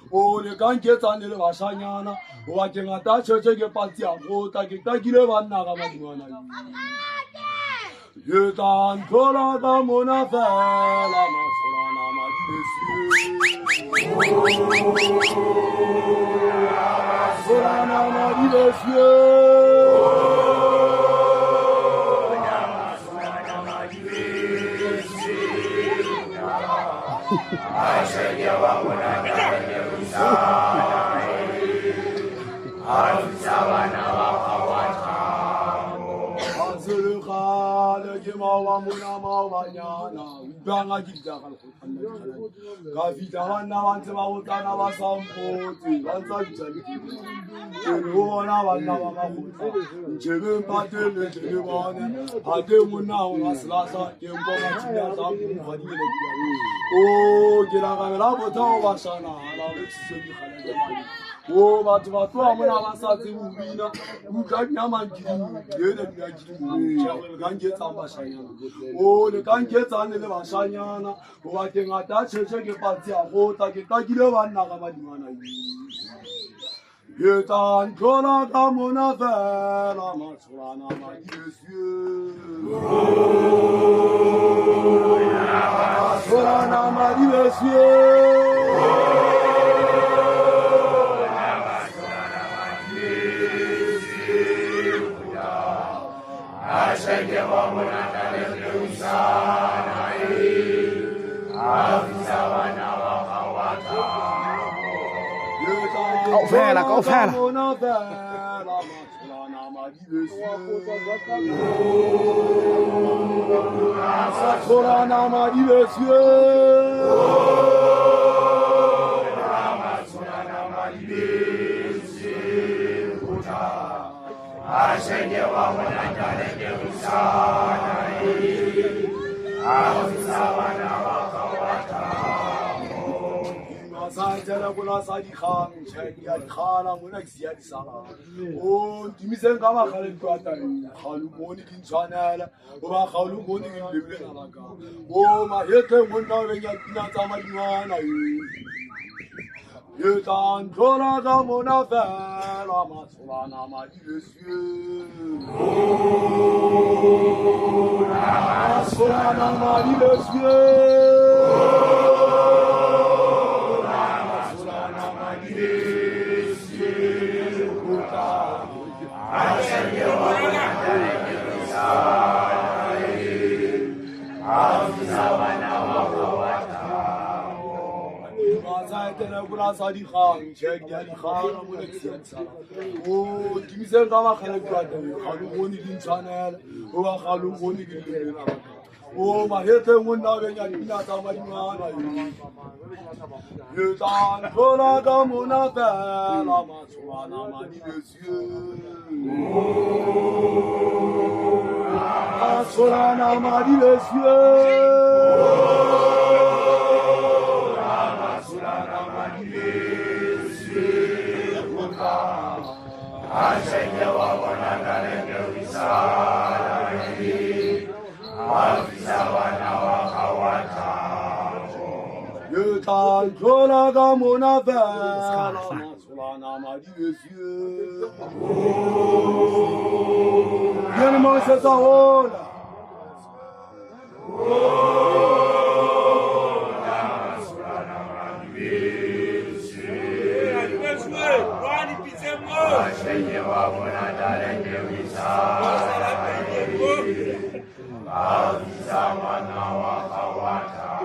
Oh, le gange tsane le bashanyana o ba ke ngata tshetse ke patsi a go ta ke takile banna ga madingwana ye tan thola ka mona fela masolana madibesiye Oh, but what I'm going to say, who got Yaman can't get some Bashana. Oh, the can't get on the Bashana, who I think I touch a check about the water, get Takila and Nagamadimana. Yet on Kona Kamuna Vela, Masulana, my Solana, my Go fella. Oh, Timisen Gama Khalil, Halumoni in Channel, or Halumoni in Libyan. Oh, my head went down when you you can't go on the Monafel, Amasolana, my Solana, Oh, my head went down when you not how much money. You can't go on the Monafel, Amasolana, my Solana, Ye tla tlola ka mona fela masolana madi besio. Yena mo se sa hola. Avisa wana wa kawata